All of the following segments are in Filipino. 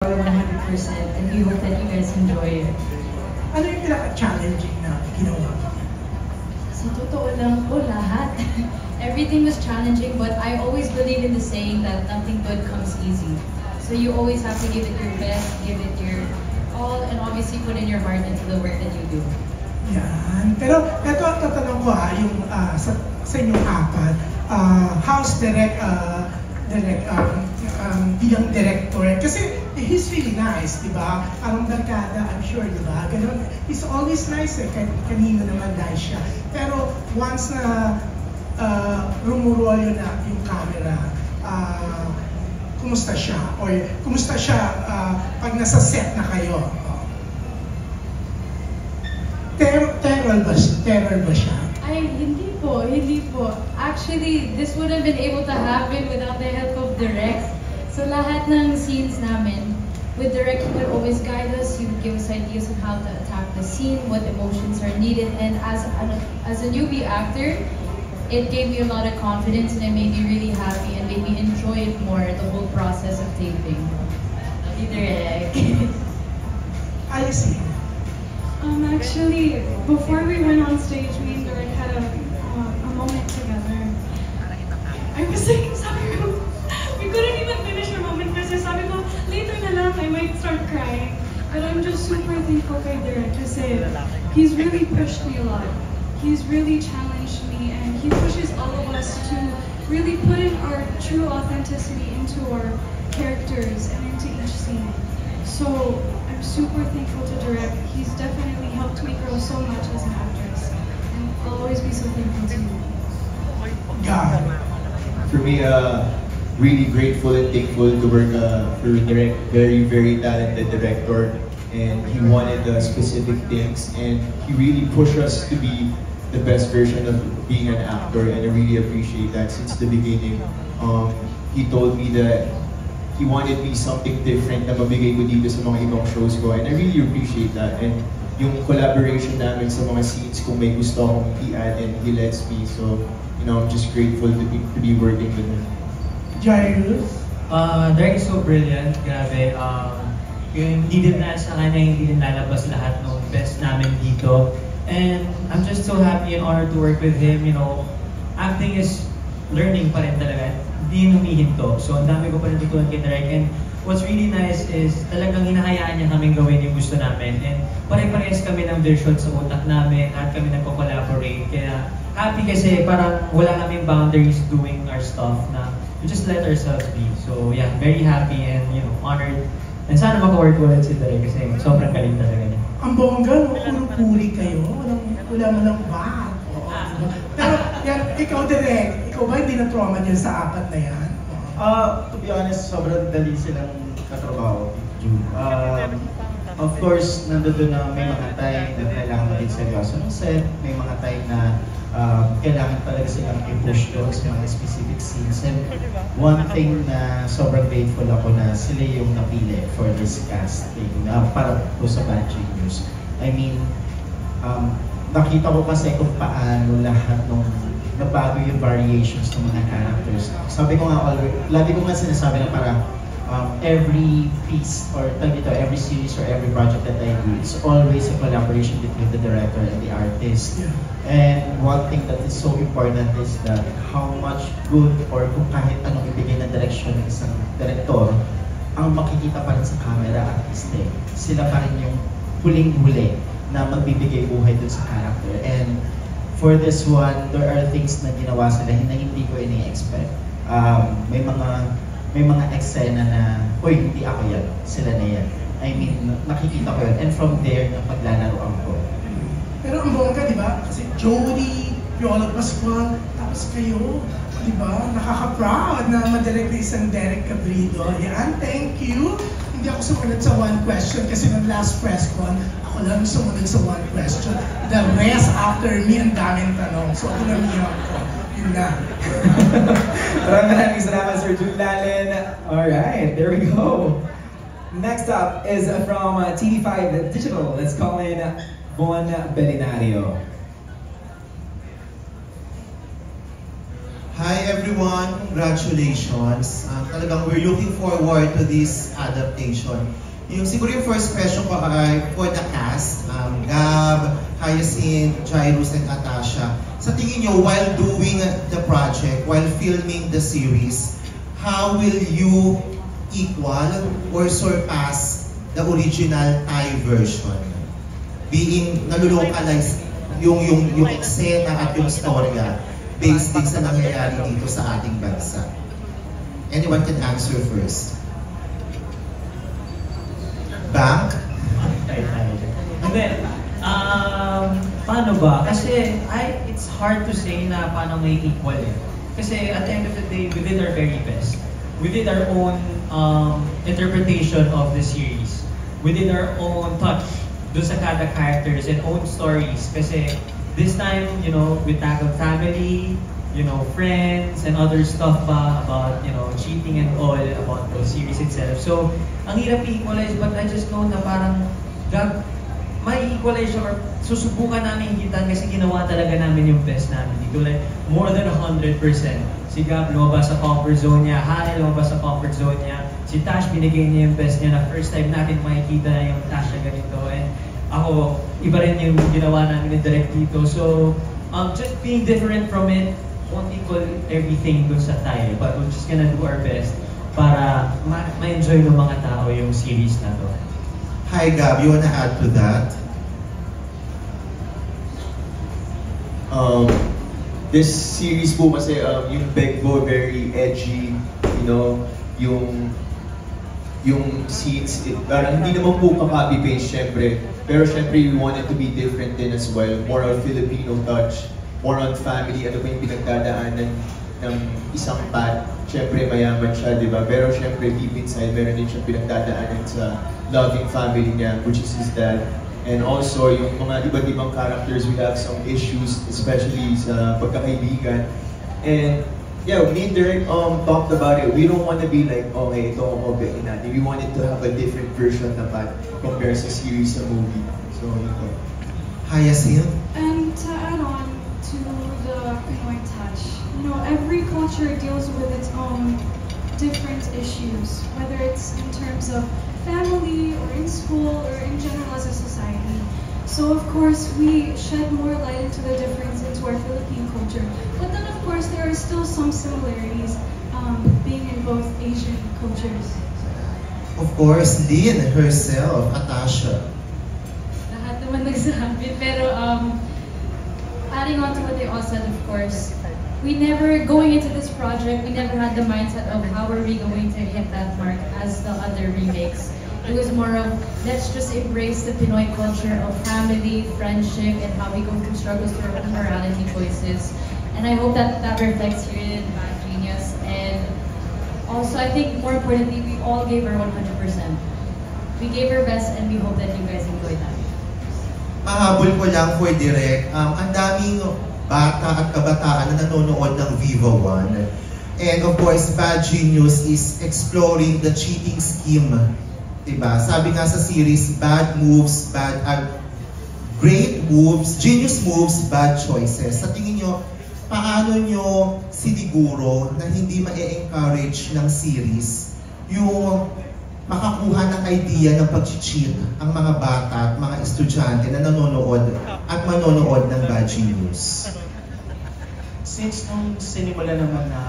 our 100%, and we hope that you guys enjoy it. Ano yung pinaka-challenging na ginawa? Sa totoo lang po, lahat. Everything was challenging, but I always believe in the saying that nothing good comes easy. So you always have to give it your best, give it your all, and obviously put in your heart into the work that you do. Yan. Pero ito ang tatanong ko yung sa inyong apat, how's bilang director? Kasi he's really nice, di ba? Parang barkada, I'm sure, di ba? Ganun. He's always nice eh. Kanino naman nice siya. Pero once na rumurolyo na yung camera, kumusta siya? Or kumusta siya pag nasa set na kayo? Terror ba siya? Ay, hindi po. Actually, this wouldn't have been able to happen without the help of Direk. So lahat ng scenes namin, with Direk, he would always guide us. He would give us ideas on how to attack the scene, what emotions are needed. And as a newbie actor, it gave me a lot of confidence and it made me really happy and made me enjoy it more, the whole process of taping. Love you, Direk. I see. Actually, before we went on stage, me and Direk had a moment together. I was like, sabi ko, we couldn't even finish our moment kasi sabi ko, later na lang, I might start crying. But I'm just super thankful kay Direk kasi he's really pushed me a lot. He's really challenged me and he pushes all of us to really put in our true authenticity into our characters and into each scene. So I'm super thankful to Direk. He's definitely helped me grow so much as an actress. And I'll always be so thankful to you. God. For me, really grateful and thankful to work for Direk. Very, very talented director. And he wanted specific things. And he really pushed us to be the best version of being an actor. And I really appreciate that since the beginning. He told me that he wanted me something different na mabigay ko dito sa mga ibang shows ko. And I really appreciate that. And yung collaboration namin sa mga scenes, kung may gusto akong i-add and he lets me. So, you know, I'm just grateful to be working with him. Jairus? Direk is so brilliant, grabe. Yung hindi din na sa kanya, hindi din lalabas lahat ng best namin dito. And I'm just so happy and honored to work with him. You know, acting is learning pa rin talaga. Hindi humihinto. So, ang dami ko pa rin natutunan kay Direk. And what's really nice is talagang hinahayaan niya kaming gawin yung gusto namin. And pare-parehas kami ng version sa utak namin at kami nagko-collaborate. Kaya happy kasi parang wala kaming boundaries doing our stuff na we just let ourselves be. So yeah, very happy and you know, honored. And sana maka-work ulit si Direk kasi sobrang galing talaga niya. Ang bongga, no? Puro-puri kayo. Wala mo lang ba? Pero yan, ikaw Direk, ikaw ba hindi na-trauma dyan sa apat na yan? To be honest, sobrang dali silang katrabaho. Of course, nandoon na may mga time na kailangan maging seryoso ng set, may mga time na kailangan talaga silang i-push doon sa mga specific scenes. And one thing na sobrang grateful ako na sila yung napili for this casting para po sa Bad Genius. I mean, nakita ko kasi kung paano lahat ng nabago yung variations ng mga characters. Sabi ko nga always, lagi ko nga sinasabi na parang every piece or every series or every project that I do, it's always a collaboration between the director and the artist. Yeah. And one thing that is so important is that how much good or kung kahit anong ibigay na direction ng isang director, ang makikita pa rin sa camera at mistake. Sila pa rin yung huling-huli na magbibigay buhay dun sa character. And for this one, there are things na ginawa sila na hindi ko ini-expect. May mga eksena na, uy, hindi ako yan, sila na yan. I mean, nakikita ko yan. And from there, napaglalaroan ko. Pero ang bongga, di ba? Kasi Jody, Piolo Pascual, tapos kayo, di ba? Nakaka-proud na madirect na isang Derek Cabrido. Yan, thank you. Hindi ako sumunod sa one question kasi ng last press con, ako lang sumunod sa one question. The rest after me, ang daming tanong. So, ako lang niya ako. Yun na. Maraming salamat, Sir Jude Lalen. Alright, there we go. Next up is from TV5 Digital. Let's call in Von Belinario. Hi everyone, congratulations. Talagang we're looking forward to this adaptation. Siguro yung first question ko ay for the cast, Gab, Hyacinth, Jairus, and Atasha. Sa tingin nyo, while doing the project, while filming the series, how will you equal or surpass the original Thai version? Being nalulocalize yung eksena at yung storya based din sa nangyayari dito sa ating bansa. Anyone can answer first. Bank? Hindi. Paano ba? Kasi it's hard to say na paano may equal eh. Kasi at the end of the day, we did our very best. We did our own interpretation of the series. We did our own touch dun sa kada characters and own stories. Kasi this time, we tackled family, friends and other stuff ba about, cheating and all about the series itself. So, ang hirap i-equalize, but I just know na parang may equalize or susubukan namin higitan kasi ginawa talaga namin yung best namin dito. Like, more than 100%. Si Gab, lumabas sa comfort zone niya. Hal, lumabas sa comfort zone niya. Si Tash, binigay niya yung best niya na first time natin makikita na yung Tash na ganito. And ako, iba rin yung ginawa namin ni Direk dito. So, just being different from it won't equal everything dun sa Thai. But we're just gonna do our best para ma-enjoy ng mga tao yung series na to. Hi Gab, you wanna add to that? This series po kasi yung Begbo very edgy, yung scenes, parang hindi naman po pa-copy-paste syempre. Pero syempre we wanted to be different din as well. More on Filipino touch, more on family, ano ba yung pinagdadaanan ng isang Pat. Syempre mayaman siya, di ba? Pero syempre deep inside, meron din siyang pinagdadaanan sa loving family niya, which is his dad. And also, yung mga iba't ibang characters, we have some issues, especially sa pagkakaibigan. And yeah, me and Direk talked about it. We don't want to be like, okay, ito ang mobihin natin. We wanted to have a different version na Pat compared sa series sa movie. So, ito. Hyacinth? And to add on to the Pinoy touch, every culture deals with its own different issues, whether it's in terms of family or in school or in general as a society. So of course we shed more light into the difference into our Philippine culture. But then of course there are still some similarities being in both Asian cultures. Of course, Lynn herself, Atasha. Lahat naman nagsabi, pero adding on to what they all said, of course, going into this project, we never had the mindset of how are we going to hit that mark as the other remakes. It was more of, let's just embrace the Pinoy culture of family, friendship, and how we go through struggles through our morality choices. And I hope that reflects here in Bad Genius. And also, I think more importantly, we all gave our 100%. We gave our best, and we hope that you guys enjoyed that. Pahabol ko lang for Direk, ang daming bata at kabataan na nanonood ng Viva One. And of course, Bad Genius is exploring the cheating scheme. Diba? Sabi nga sa series, great moves, genius moves, bad choices. Sa tingin nyo, paano nyo siniguro na hindi ma-encourage ng series yung makakuha ng idea ng pag-cheat ang mga bata at mga estudyante na nanonood at manonood ng Bad Genius? Since nung sinimula naman na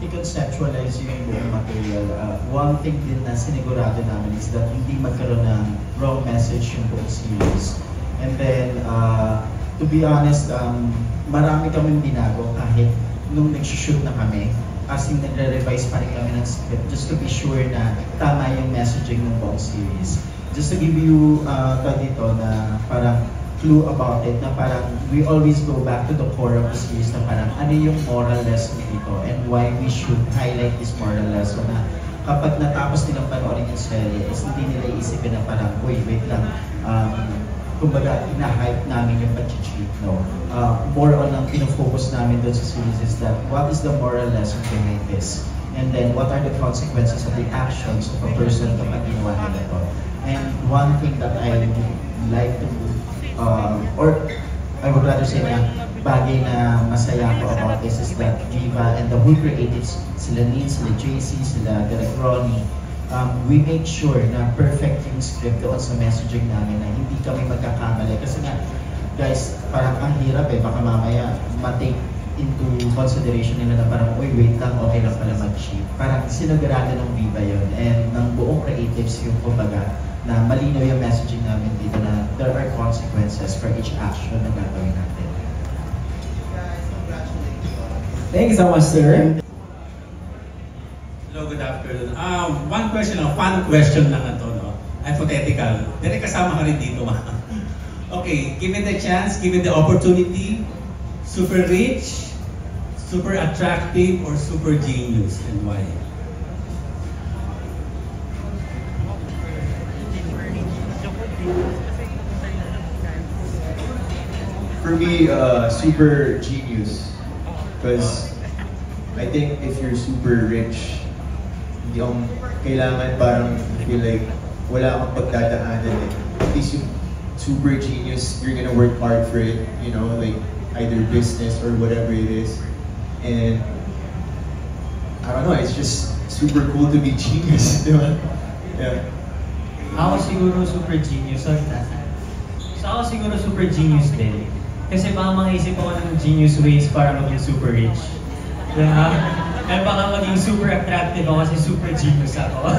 i-conceptualize yung buong material, one thing din na sinigurado namin is that hindi magkaroon ng wrong message yung buong series. And then, to be honest, marami kaming binago kahit nung nag-shoot na kami. As in, nagre-revise pa rin kami ng script just to be sure na tama yung messaging ng buong series. Just to give you dito na parang clue about it, na parang we always go back to the core of the series na parang ano yung moral lesson dito and why we should highlight this moral lesson na kapag natapos nilang panoorin yung serye is hindi nila isipin na parang, wait lang, kumbaga ina-hype namin yung pag-cheat, no? More on ang pinofocus namin doon sa series is that what is the moral lesson behind this? And then what are the consequences of the actions of a person kapag ginawa nila ito? And one thing that I would like to or I would rather say na bagay na masaya ko about this is that Viva and the whole creatives, sila Neil, sila JC, sila Direk Ronnie, we make sure na perfect yung script doon sa messaging namin na hindi kami magkakamali. Kasi nga, guys, parang ang hirap baka mamaya matake into consideration nila na parang, uy, wait lang, okay lang pala mag-cheat. Parang sinagurado ng Viva yun and ng buong creatives yung kumbaga na malinaw yung messaging namin dito na there are consequences for each action na gagawin natin. Thank you so much, sir. Hello, good afternoon. One question, fun question lang ito, no? Hypothetical. Direk, kasama ka rin dito, ma. Okay, given the chance, given the opportunity, super rich, super attractive, or super genius, and why? For me, super genius. Because I think if you're super rich, yung kailangan parang feel like wala kang pagdadaanan eh. At least yung super genius, you're gonna work hard for it, you know, like either business or whatever it is. And I don't know, it's just super cool to be genius, di ba? Yeah. Ako siguro super genius. So ako siguro super genius din. Kasi baka makaisip ako ng genius ways para maging super rich. Diba? And baka maging super attractive ako kasi super genius ako.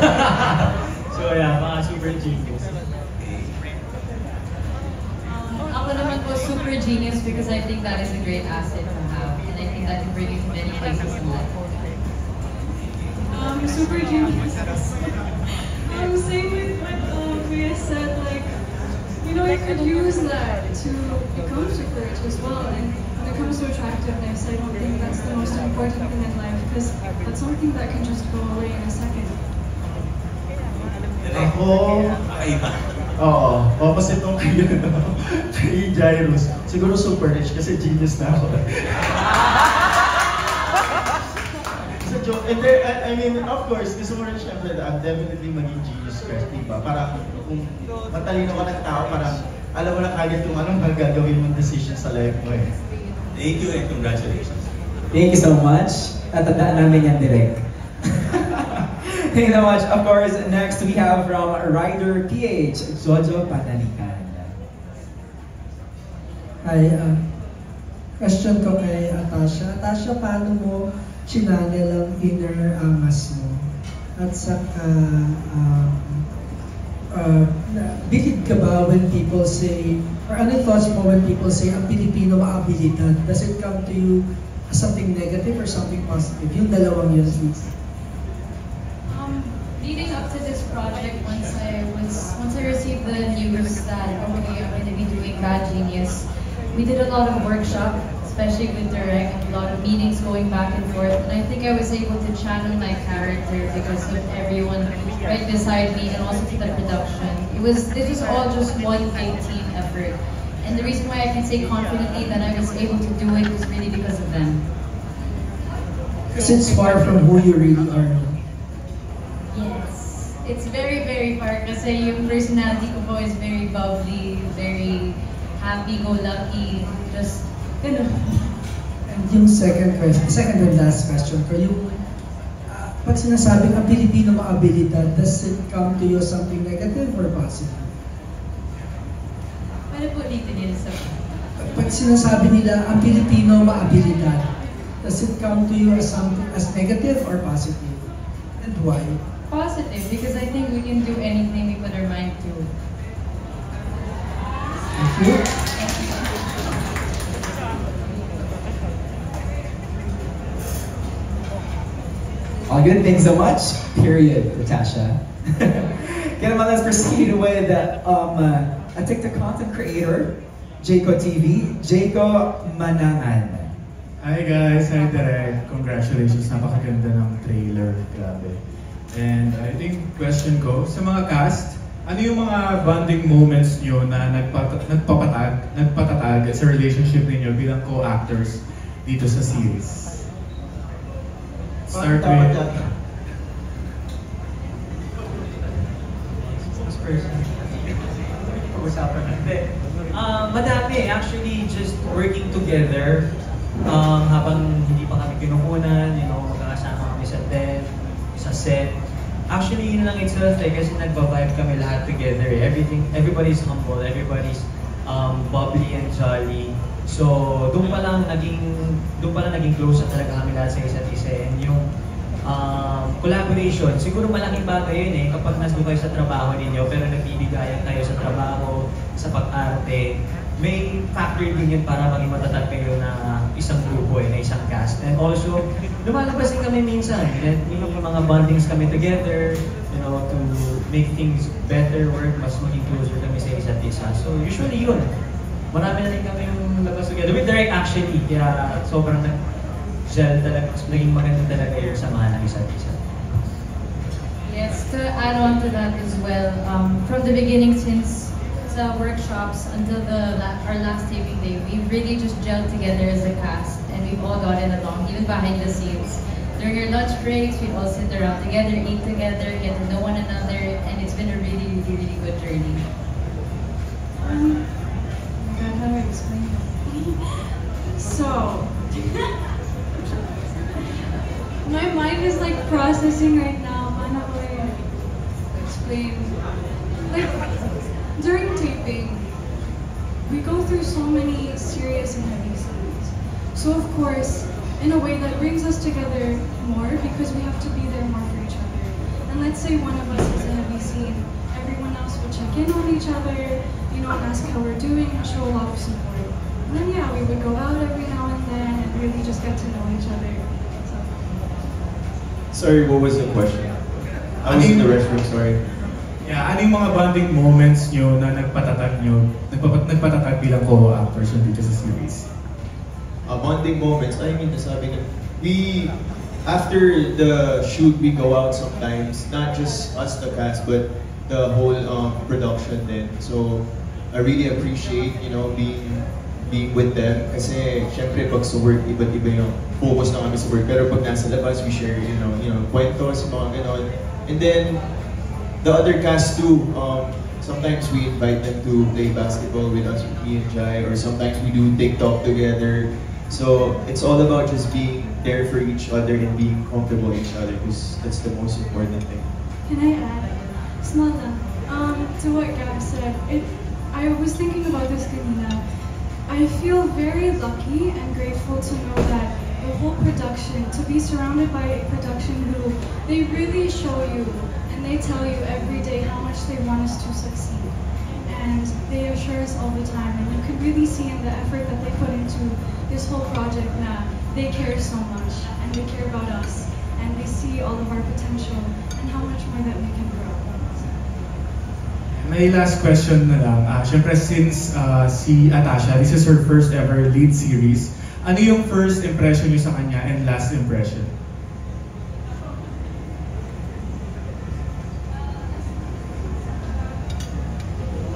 So yeah, baka super genius. Ako naman po super genius because I think that is a great asset to have. And I think that can bring you to many places in life. Super genius. Same with what Kuya said, like, you know, you could use that to become super rich as well. And when it comes to attractiveness, I don't think that's the most important thing in life because that's something that can just go away in a second. Ako, opposite ng kay Jairus. Siguro super rich kasi genius na ako. It's a joke. And there, I mean, of course, gusto mo rin syempre, I'm definitely maging genius first, diba? Para kung matalino ka ng tao, parang alam mo na kagad kung anong magagawin mong decision sa life mo eh. Thank you and congratulations. Thank you so much. Tatandaan namin yan, Direk. Thank you so much. Of course, next we have from Rider PH, Jojo Panalikan. Hi, question ko kay Atasha. Atasha, paano mo chinanel ang inner angas mo? At saka, bilib ka ba when people say, or ano yung thoughts mo when people say, ang Pilipino maabilidad? Does it come to you as something negative or something positive? Yung dalawang yun, please. Leading up to this project, once I received the news that okay, I'm going to be doing Bad Genius, we did a lot of workshop, especially with Direk, and a lot of meetings going back and forth. And I think I was able to channel my character because of everyone right beside me, and also to the production. This was all just one big team effort. And the reason why I can say confidently that I was able to do it was really because of them. Because it's far from who you really are. Yes. It's very, very far kasi yung personality ko po is very bubbly, very happy-go-lucky, just, ganun. And yung second and last question ko, yung pag sinasabing ang Pilipino maabilidad, does it come to you as something negative or positive? Paano po ulitin nila sa Pag sinasabi nila ang Pilipino maabilidad, does it come to you as something as negative or positive? And why? Positive, because I think we can do anything we put our mind to. Thank you. All good, thanks so much. Period, Natasha. Okay, let's proceed with a TikTok content creator, Jayco TV, Jayco Manangan. Hi guys, hi Direk. Congratulations, napakaganda ng trailer. Grabe. And I think question ko, sa mga cast, ano yung mga bonding moments nyo na nagpatatag sa relationship ninyo bilang co-actors dito sa series? Start with... pag-usapan natin. Madami, actually, just working together. Habang hindi pa kami kinukunan, magkakasama kami sa tent, sa set. Actually, yun lang itself kasi nagba-vibe kami lahat together. Everybody's humble, everybody's bubbly and jolly. So, doon pa lang naging close na talaga kami lahat sa isa't isa. And yung collaboration, siguro malaking bagay yun kapag nandun kayo sa trabaho ninyo pero nagbibigayan kayo sa trabaho, sa pag-arte, may factor din yun para maging matatag kayo na isang grupo na isang cast. And also, lumalabas din kami minsan. May mga bondings kami together, to make things better, work, mas maging closer kami sa isa't isa. So usually yun. Marami na rin kami yung labas together. With direct actually, kaya sobrang gel talaga, naging maganda talaga yung samahan ng isa't isa. Yes, to add on to that as well, from the beginning since the workshops until our last taping day, we really just gelled together as a cast and we've all gotten along, even behind the scenes. During our lunch breaks, we'd all sit around together, eat together, get to know one another, and it's been a really, really, really good journey. God, how do I explain that? So, my mind is like processing right now. Paano ko explain? Like, during taping, we go through so many serious and heavy scenes. So of course, in a way that brings us together more because we have to be there more for each other. And let's say one of us is in a heavy scene, everyone else will check in on each other, and ask how we're doing and show a lot of support. And then yeah, we would go out every now and then and really just get to know each other. So. Sorry, what was the question? I was in the restroom, sorry. Yeah, ano yung mga bonding moments nyo na nagpatatag bilang co-actors dito sa series? Bonding moments, nasabi na, after the shoot, we go out sometimes, not just us, the cast, but the whole production then. So, I really appreciate, being with them. Kasi, syempre, pag sa work, iba't iba yung focus na kami sa work. Pero pag nasa labas, we share, kwentos, mga ganon. And then, the other cast too, sometimes we invite them to play basketball with us, with me and Jai, or sometimes we do TikTok together. So it's all about just being there for each other and being comfortable with each other, because that's the most important thing. Can I add? Small lang. To what Gab said, I was thinking about this kanina. I feel very lucky and grateful to know that the whole production, to be surrounded by a production who, they really show you and they tell you every day how much they want us to succeed. And they assure us all the time, and you can really see in the effort that they put into this whole project na they care so much and they care about us and they see all of our potential and how much more that we can grow. May last question na lang. Siyempre, since si Atasha, this is her first ever lead series, ano yung first impression niyo sa kanya and last impression?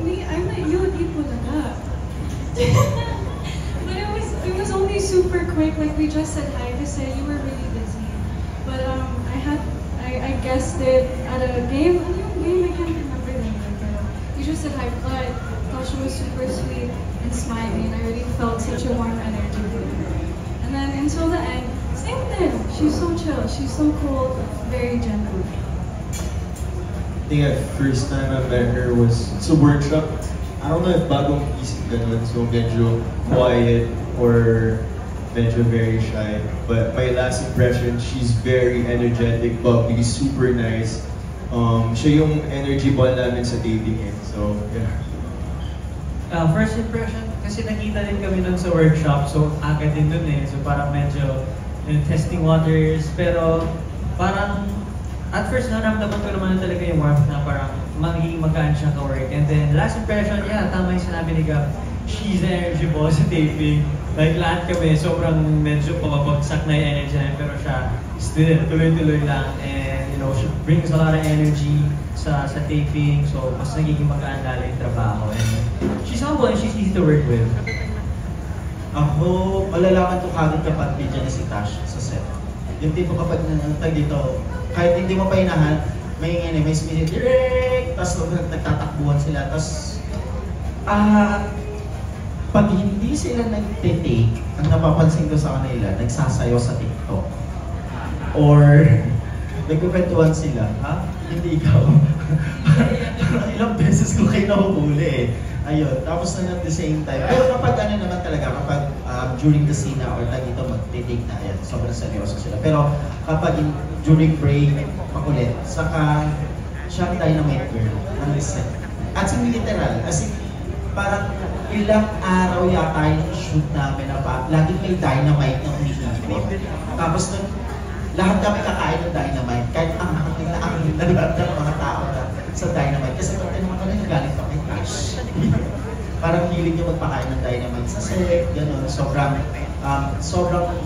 I met you at Ipulaga. But it was only super quick, like we just said hi to say you were really busy. But I guessed it at a game, I can't remember the name, but you just said hi, but Tasha was super sweet and smiling, and I really felt such a warm energy from her. And then until the end, same thing. She's so chill, she's so cool, very gentle. I think the first time I met her was sa workshop. I don't know if bagong isip ganun, so medyo quiet or medyo very shy. But my last impression, she's very energetic, bubbly, super nice. Siya yung energy ball namin sa dating eh. So, yeah. First impression, kasi nakita din kami dun sa workshop, so agad din dun eh. So parang medyo testing waters, pero parang at first naramdaman ko naman talaga yung warmth na parang magiging magaan siya ka-work. And then last impression, yeah, tama yung sinabi ni Gab, she's the energy ball sa taping. Like lahat kami, sobrang medyo pababagsak na yung energy namin, pero siya still tuloy-tuloy lang. And she brings a lot of energy sa taping, so mas nagiging magaan lalo yung trabaho. And she's humble and she's easy to work with. Ako, malalaman ko kagad kapag bigyan si Tash sa set. Yung tipo kapag nanatag dito, kahit hindi mo pa inahan, may spirit direct, tapos nagtatakbuhan sila, tapos Pag hindi sila nag-take, ang napapansin ko sa kanila, nagsasayaw sa TikTok. Or nagkukwentuhan sila, ha? Hindi ikaw. Ilang beses ko kayo nahuhuli eh. Ayun, tapos na at the same time. Pero kapag ano naman talaga, kapag during the scene or dito mag-take na, ayan, sobrang seryoso sila. Pero kapag during break, makulit, saka siyang dynamite girl ng set. At literal, as in, parang ilang araw yata yung shoot namin na laging may dynamite na umiikot. Tapos nun, lahat kami kakain ng dynamite, kahit ang na lahat ng mga tao na sa dynamite. Kasi pag tinanong ko na nagalit pa kay Tash. Parang hilig niya magpakain ng dynamite sa set, gano'n. Sobrang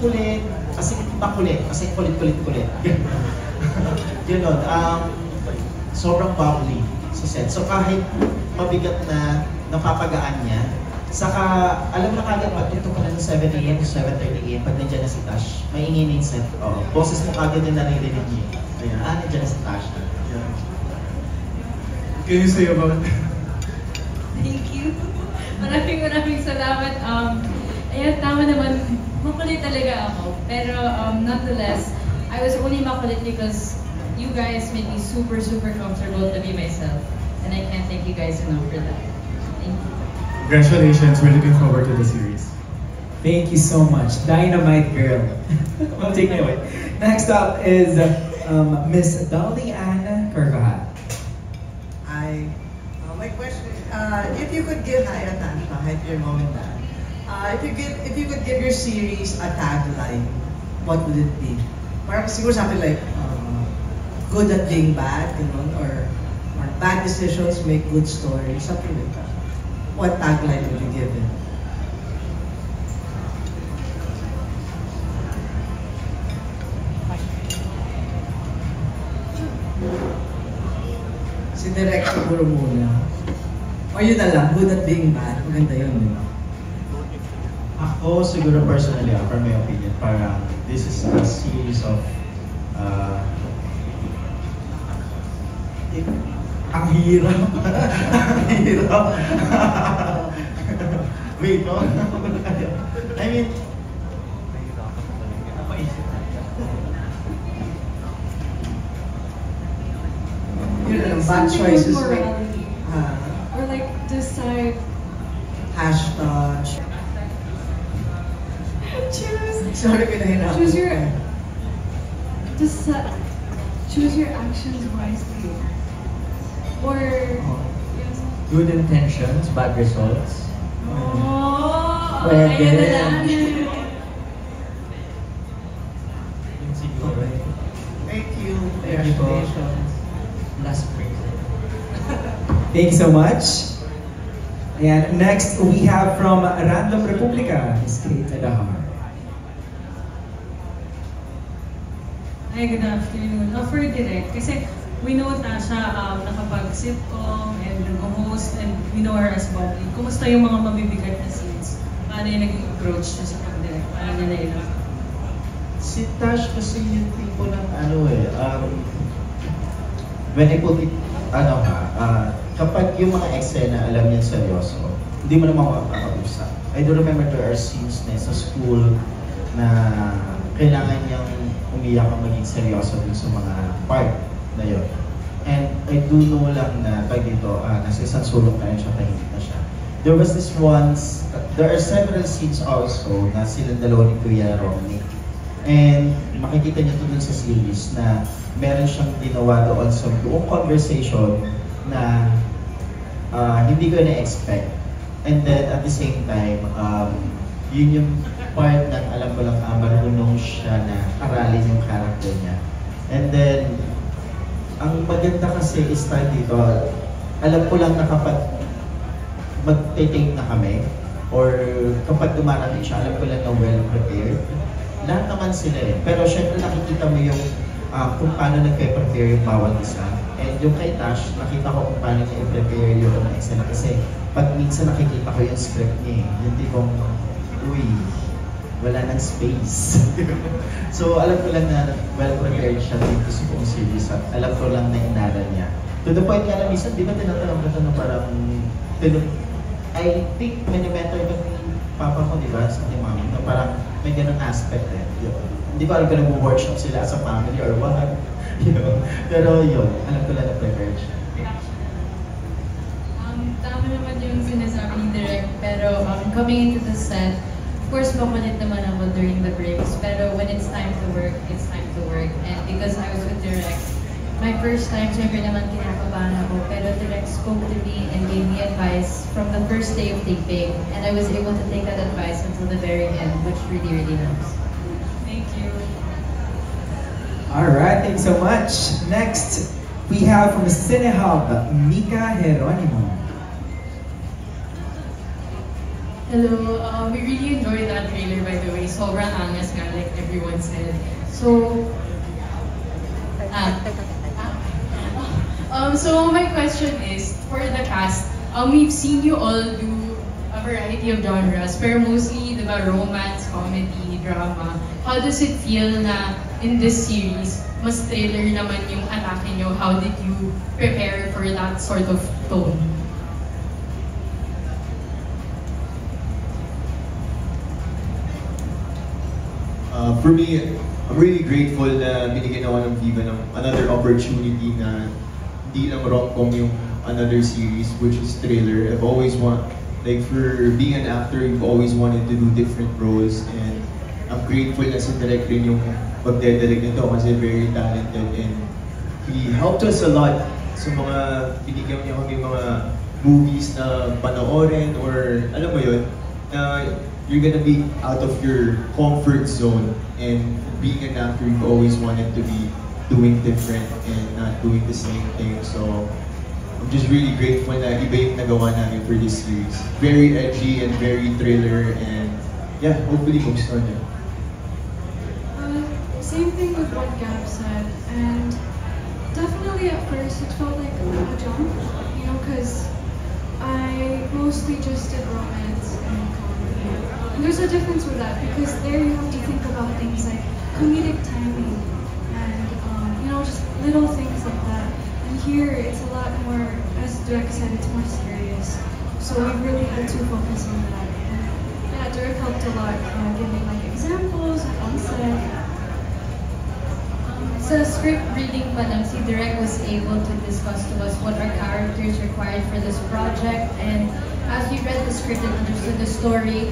kulit, kasi makulit, kasi kulit. Gano'n, sobrang bubbly sa set. So kahit mabigat na napapagaan niya, saka alam na kagad matutok ka na ng 7 AM to 7:30 AM pag nandiyan na si Tash. May ingay na yung set. Boses mo kagad yung naririnig niya. Ayan, nandiyan na si Tash. Yeah. Can you say about it? Thank you. Maraming salamat. Ayan, tama naman. Makulit talaga ako. Pero nonetheless, I was only makulit because you guys made me super comfortable to be myself. And I can't thank you guys enough for that. Thank you. Congratulations, we're looking forward to the series. Thank you so much. Dynamite girl. Well, take me away. Next up is Miss Dolly Ann Carvajal. My question is, if you could give your mom and dad, if you could give your series a tagline, what would it be? Parang siguro something like, good at being bad, you know, or bad decisions make good stories, something like that. What tagline would you give it? Si Direk siguro muna. O yun na lang, good at being bad. Maganda yun, di ba? Ako siguro personally, for my opinion, parang this is a series of ang hirap. Ang hirap. Wait, no? I mean, bad choices like, or like decide. Hashtag. Choose. Sorry, pinahirapan. Choose your actions wisely. Or Good intentions, bad results. Pwede. ayun na lang. Thank you. Thank you po. Congratulations. Last praise. Thank you so much. And next we have from Random Republica, Ms. Kate Adahar. Hi, good afternoon. For Direk, kasi we know Tasha nakapag-sitcom and nag-host and we know her as bubbly. Kumusta yung mga mabibigat na scenes? Paano yung naging approach niya sa pag-direct? Paano niya nailang? si Tash kasi yung tipo ng when I put it, kapag yung mga eksena alam niya seryoso, hindi mo naman makakapag-usap. I do remember there are scenes na sa school na kailangan niyang umiyak ang maging seryoso dun sa mga part na yun. And I do know lang na pag dito, nasa isang sulok na yun siya, tahimik na siya. There was this once, there are several scenes also na silang dalawa ni Kuya Romney. And makikita niyo dun sa series na meron siyang ginawa doon sa buong conversation na hindi ko na-expect. And then at the same time, yun yung part na alam ko lang marunong siya na aralin yung character niya. And then, ang maganda kasi is tayo dito, alam ko lang na kapag mag-take na kami, or kapag dumarating siya, alam ko lang na well-prepared. Lahat naman sila eh. Pero syempre nakikita mo yung kung paano nagpe-prepare yung bawat isa. And yung kay Tash, nakita ko kung paano niya i-prepare yung eksena. Kasi pag minsan nakikita ko yung script niya eh, yung tipong, uy, wala nang space. So alam ko lang na well-prepared siya dito sa buong series at alam ko lang na inaral niya. To the point nga na minsan, di ba tinatanong ka na parang I think minimentor ko ni Papa ko, di ba? Sa ni Mami, no? Parang may ganun aspect eh. Yun. Hindi ko alam kung nag-workshop sila as a family or what. You know? Pero yun, alam ko lang na prepared siya. Tama naman yung sinasabi ni Direk, pero coming into the set, of course, makulit naman ako during the breaks, pero when it's time to work, it's time to work. And because I was with Direk, my first time, syempre naman kinakabahan ako, pero Direk spoke to me and gave me advice from the first day of taping, and I was able to take that advice until the very end, which really, really helps. Thank you. Alright, thanks so much. Next, we have from Cinehub, Mika Geronimo. Hello, we really enjoyed that trailer, by the way. Sobrang angas nga, like everyone said. So, so my question is, for the cast, we've seen you all do a variety of genres, pero mostly, diba, romance, comedy, drama. How does it feel na in this series, mas thriller naman yung atake nyo? How did you prepare for that sort of tone? For me, I'm really grateful na binigyan ako ng Viva ng another opportunity na hindi lang rom-com yung another series, which is thriller. I've always like for being an actor, you've always wanted to do different roles, and I'm grateful na si Direk rin yung magdedirect nito kasi very talented, and he helped us a lot sa mga binigyan niya kami mga movies na panoorin, or alam mo yun, na you're gonna be out of your comfort zone, and being an actor, you've always wanted to be doing different and not doing the same thing. So I'm just really grateful na iba yung nagawa namin for this series. Very edgy and very thriller, and yeah, hopefully magustuhan niyo. Same thing with what Gab said, and definitely at first it felt like a jump, you know, because I mostly just did romance and comedy. And there's a difference with that, because there you have to think about things like comedic timing and, you know, just little things like that. And here it's a lot more, as Direk said, it's more serious. So we really had to focus on that. And yeah, Direk helped a lot, giving like examples on set. Sa script reading pa lang, si Direk was able to discuss to us what our characters required for this project, and as we read the script and understood the story,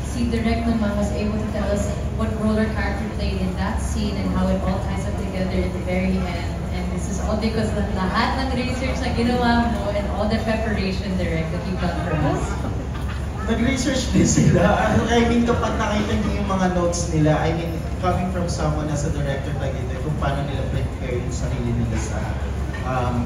si Direk naman was able to tell us what role our character played in that scene and how it all ties up together at the very end. And this is all because ng lahat ng research na ginawa mo and all the preparation, Direk, that you've done for us. Nag-research din sila. I mean, kapag nakita niyo yung mga notes nila, I mean, coming from someone as a director Taguite, kung paano nila prepare yung sarili nila sa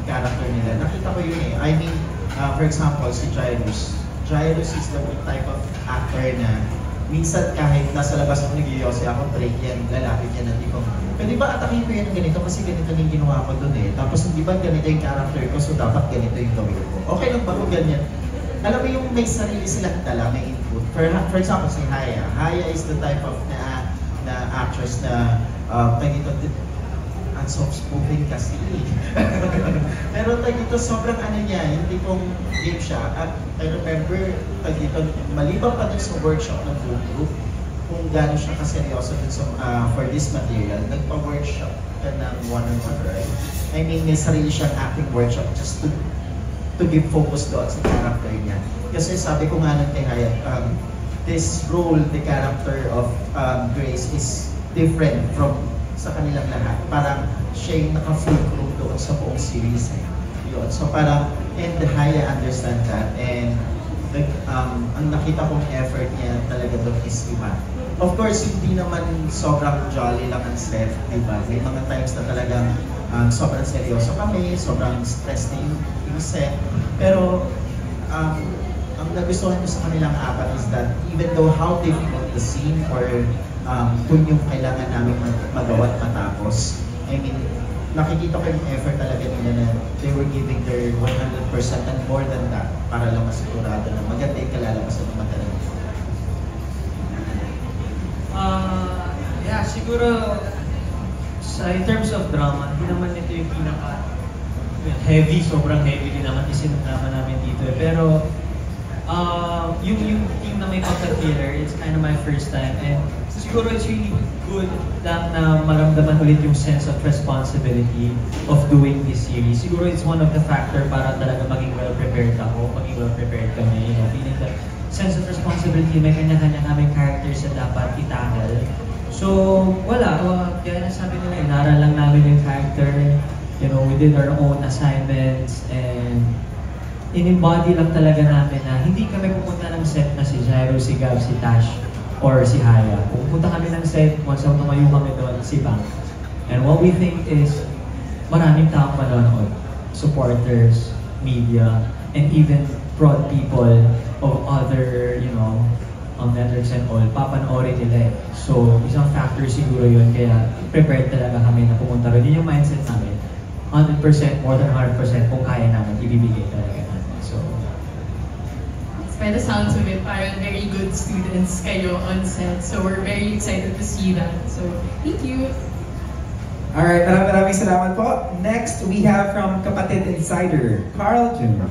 character nila. Nakita ko yun eh. I mean, for example, si Jairus. Jairus is the type of actor na minsan kahit nasa labas ako nag-iossi ako, break yan, lalapit yan, hindi ko. Pwede ba atakin ko yan ng ganito kasi ganito yung ginawa ko dun eh. Tapos hindi ba ganito yung character ko, so dapat ganito yung gawin ko. Okay lang ba kung ganyan? Alam mo yung may sarili silang dala, may input. For example, si Haya. Haya is the type of na actress na dito, ang soft-spoken kasi. Pero dito, sobrang ano niya, yung tipong game siya. At I remember, dito, maliban pa din sa workshop ng book group, kung gano'n siya kaseryoso din for this material, nagpa-workshop ka ng one-on-one, right? I mean, may sarili siyang acting workshop just to give focus doon sa character niya. Kasi sabi ko nga nun kay Hayat, this role, the character of Grace is different from sa kanilang lahat. Parang siya yung naka-full crew doon sa buong series. Yun. So parang, and Haya understand that, and ang nakita kong effort niya talaga doon is iba. Of course, hindi naman sobrang jolly lang ang set, diba? May mga times na talagang sobrang seryoso kami, sobrang stress na yung set. Pero, ang nagustuhan ko sa kanilang apat is that even though how difficult the scene or kung yung kailangan namin magawa at matapos, I mean, nakikita ko yung effort talaga nila na they were giving their 100% and more than that para lang masigurado na maganda yung kalalabasan ng material. Yeah, siguro in terms of drama, hindi naman ito yung pinaka heavy, sobrang heavy din naman isinama namin dito. Pero familiar. It's kind of my first time. And siguro it's really good lang na maramdaman ulit yung sense of responsibility of doing this series. Siguro it's one of the factor para talaga maging well-prepared ako, maging well-prepared kami. You know, feeling the sense of responsibility, may kanya-kanya kaming characters na dapat itackle. So, wala. Kaya nasabi nila, inaral lang namin yung character. You know, we did our own assignments and in-embody lang talaga namin na hindi kami pupunta ng set na si Jairo, si Gab, si Tash, or si Haya. Pupunta kami ng set, once na tumayo kami doon, si Bang. And what we think is, maraming taong manonood. Supporters, media, and even broad people of other, you know, networks and all, papanoorin nila eh. So, isang factor siguro yun, kaya prepared talaga kami na pumunta rin. Yun yung mindset namin. 100%, more than 100% kung kaya namin, ibibigay talaga namin. So, by the sounds of it, parang very good students kayo on set. So we're very excited to see that. So, thank you. Alright, maraming salamat po. Next, we have from Kapatid Insider, Carl Jr.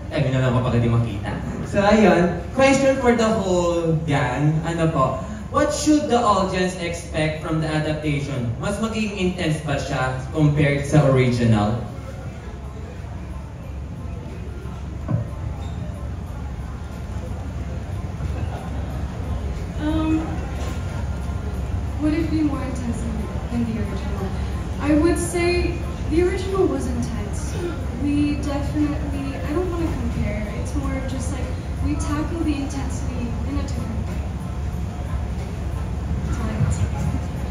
Ay, na lang kapag hindi makita. So, ayun, question for the whole gang, ano po, what should the audience expect from the adaptation? Mas magiging intense ba siya compared sa original? Would it be more intense than the original? I would say the original was intense. We definitely, I don't want to compare, it's more of just like, we tackle the intensity in a different way. That's all I can say.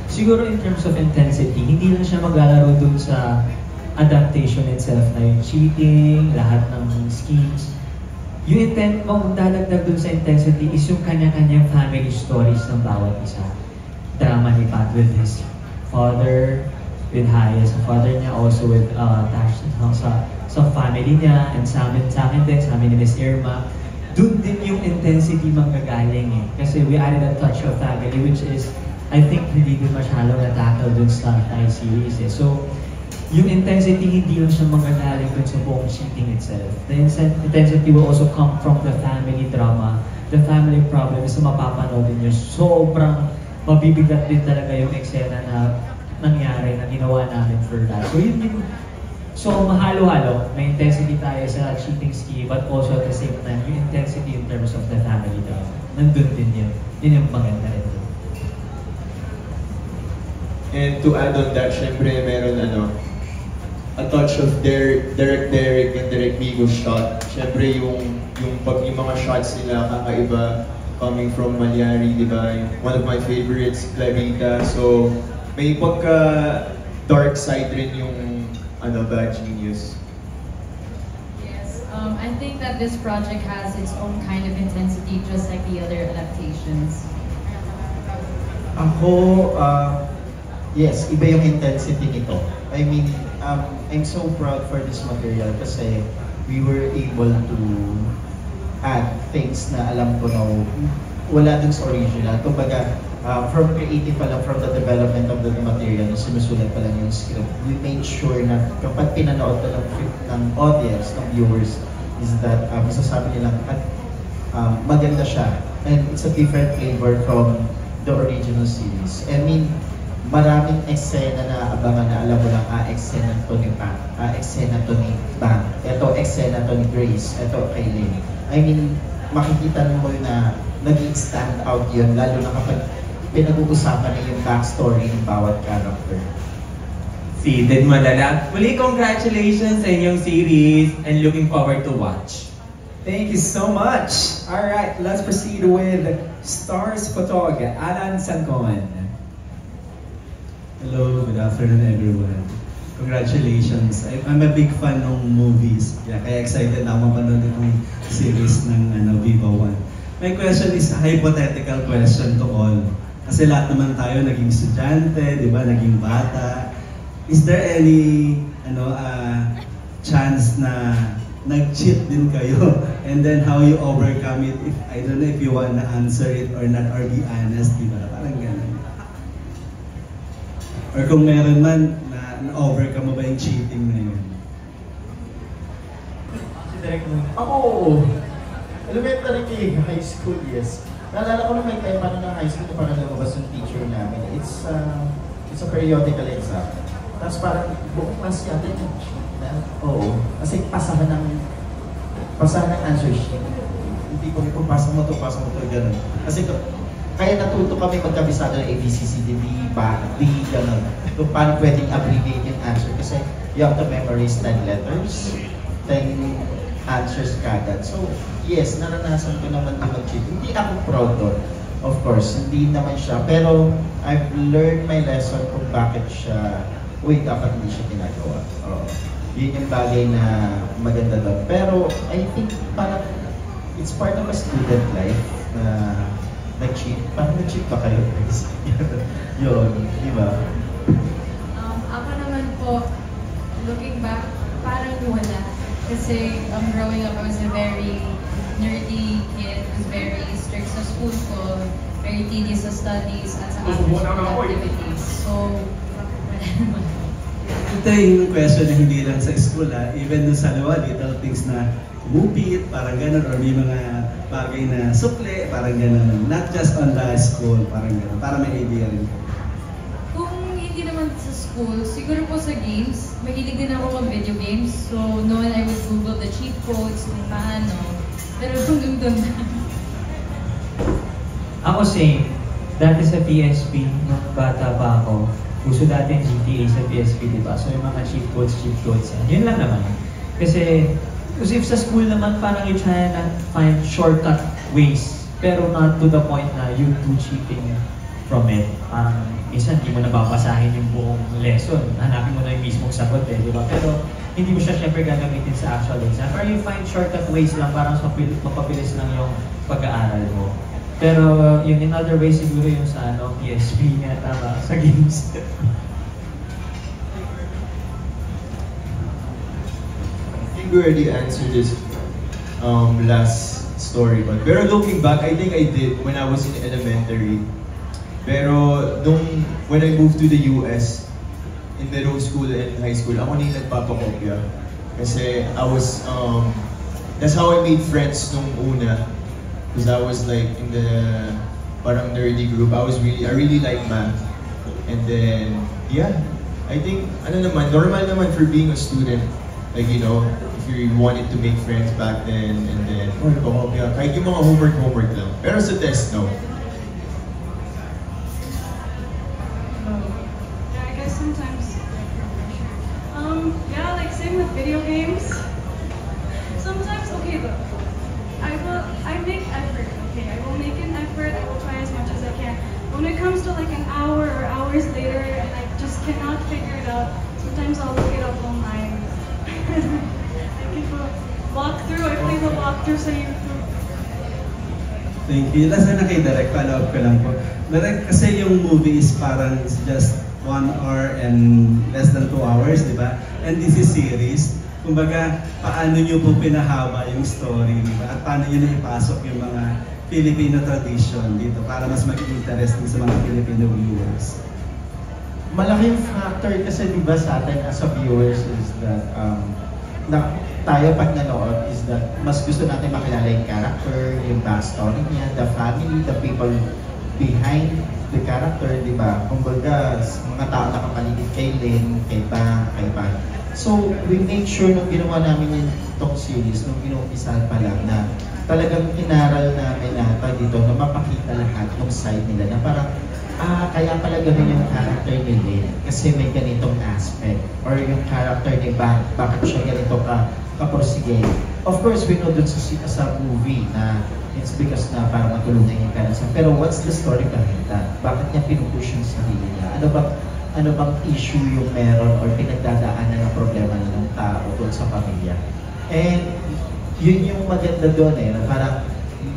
Siguro in terms of intensity, hindi lang siya maglalaro dun sa adaptation itself na yung cheating, lahat ng schemes. Yung intent mo, dadagdag dun sa intensity is yung kanya-kanyang family stories ng bawat isa. Drama ni Pat with his father, with Haya, sa father niya, also with Tash sa family niya, and sa akin din, sa amin ni Miss Irma. Doon din yung intensity manggagaling eh. Kasi we added a touch of family, which is, I think, hindi din masyado na-tackle dun sa Thai series eh. So, yung intensity, hindi lang siya manggagaling dun sa buong cheating itself. The intensity will also come from the family drama, the family problems na mapapanood niyo. Sobrang mabibigat din talaga yung eksena na nangyari, na ginawa namin for that. So yun yung, so mahalo-halo, may intensity tayo sa cheating scheme, but also at the same time, yung intensity in terms of the family drama. Nandun din yun. Yun yung maganda rin. And to add on that, syempre meron a touch of Derek and Derek Migo shot. Syempre yung mga shots nila kakaiba, coming from Malyari, di ba? One of my favorites, Clarita. So, may pagka-dark side rin yung Bad Genius. Yes, I think that this project has its own kind of intensity, just like the other adaptations. Ako, yes, iba yung intensity nito. I mean, I'm so proud for this material kasi we were able to add things na alam ko na wala dun sa original. Kumbaga, from creative pa lang, from the development of the material, sinusulat pa lang yung script, we made sure na kapag pinanood pa ng audience, ng viewers, is that masasabi nilang maganda siya. And it's a different flavor from the original series. I mean, maraming eksena na abangan na alam mo lang, eksena to ni Pat, eksena to ni Bang, eto eksena to ni Grace, eto kay Lynn. I mean, makikita mo na naging stand out yun, lalo na kapag pinag-uusapan na yung backstory ng bawat character. Si Ded Madala, muli congratulations sa inyong series and looking forward to watch. Thank you so much. Alright, let's proceed with Stars Photog, Alan Sancon. Hello, good afternoon everyone. Congratulations. I'm a big fan ng movies. Kaya excited na ako mapanood itong series ng Viva One. My question is a hypothetical question to all. Kasi lahat naman tayo naging estudyante, di ba? Naging bata. Is there any chance na nag-cheat din kayo? And then how you overcome it? If I don't know if you wanna answer it or not, or be honest, di ba? Parang ganun. Or kung meron man, na-overcome mo ba yung cheating na yun? Oh! Elementary kay high school, yes. Naalala ko na may time pa ng high school para lumabas yung teacher namin. It's a periodical exam. Tapos parang buong class yata yung oo. Kasi pasahan ng answer sheet. Hindi ko pasa mo to, gano'n. Kasi kaya natuto kami magkabisado ng ABCCDB, B, gano'n. Kung paano pwedeng abbreviate yung answer. Kasi you have to memorize 10 letters, 10 answers kagad. So, yes, naranasan ko naman din mag-cheat. Hindi ako proud doon. Of course, hindi naman siya. Pero, I've learned my lesson kung bakit siya, dapat hindi siya ginagawa. Yun yung bagay na maganda doon. Pero, I think, parang, it's part of a student life na nag-cheat. Parang nag-cheat ba kayo? Yun, di ba? Ako naman po, looking back, parang wala. Kasi growing up, I was a very nerdy kid, was very strict sa school ko, very tedious sa studies at sa after-school activities. So, ito yung question na hindi lang sa school even dun sa little things na umupit, parang gano'n, or may mga bagay na sukle, parang gano'n. Not just on the school, parang gano'n, para may idea rin. Kung hindi naman sa school, siguro po sa games, mahilig din ako mag-video games. So, noon I would Google the cheat codes, kung paano. Pero hanggang doon na. Ako same. Dati sa PSP, nung bata pa ako, gusto dati yung GTA sa PSP, diba? So yung mga cheat codes yan. Yun lang naman. Kasi if sa school naman, parang you try to find shortcut ways. Pero not to the point na you do cheating from it. Minsan, hindi mo nababasahin yung buong lesson. Hanapin mo na yung mismong sagot di ba? Pero hindi mo siya syempre gagamitin sa actual exam. Or you find shortcut ways lang, parang mapabilis lang yung pag-aaral mo. Pero yun, in other ways, siguro yung sa PSP nga, tama, sa games. I think we already answered this last story. Pero looking back, I think I did when I was in elementary. Pero when I moved to the US, in middle school and high school, ako na yung nagpapakopya. Kasi that's how I made friends nung una. Because I was like in the parang nerdy group. I really like math. And then, yeah, I think, normal naman for being a student. Like, if you wanted to make friends back then, and then, nagpapakopya, kahit yung mga homework lang. Pero sa test, no. Yeah, like same with video games. Sometimes, okay though, I make effort, okay? I will make an effort, I will try as much as I can. When it comes to like an hour or hours later and I just cannot figure it out, sometimes I'll look it up online. I give a walkthrough, I play the walkthrough sa YouTube. Thank you. Last na kay Derek, follow-up ko lang po. Derek, kasi yung movie is parang just 1 hour and less than 2 hours, di ba? And this is series. Kumbaga, paano nyo po pinahaba yung story, di ba? At paano nyo naipasok yung mga Filipino tradition dito para mas maging interesting sa mga Filipino viewers? Malaking factor kasi di ba sa atin as a viewers is that tayo pag nanood is that mas gusto natin makilala yung character, yung backstory niya, the family, the people behind the character, di ba? Kumbaga, mga tao nakapaligid kay Lynn, kay Bang, kay Bang. So, we made sure nung ginawa namin yung talk series, nung inumpisahan pa lang na talagang inaral namin na dito na mapakita lahat ng side nila na parang, kaya pala gano'n yung character ni Lynn kasi may ganitong aspect. Or yung character ni Bang, bakit siya ganito kaporsige. Of course, we know dun sa movie na it's because na parang matulungan yung parents. Pero what's the story behind that? Bakit niya pinupush yung sarili niya? Ano bang issue yung meron or pinagdadaanan ng problema ng tao doon sa pamilya? And yun yung maganda doon na parang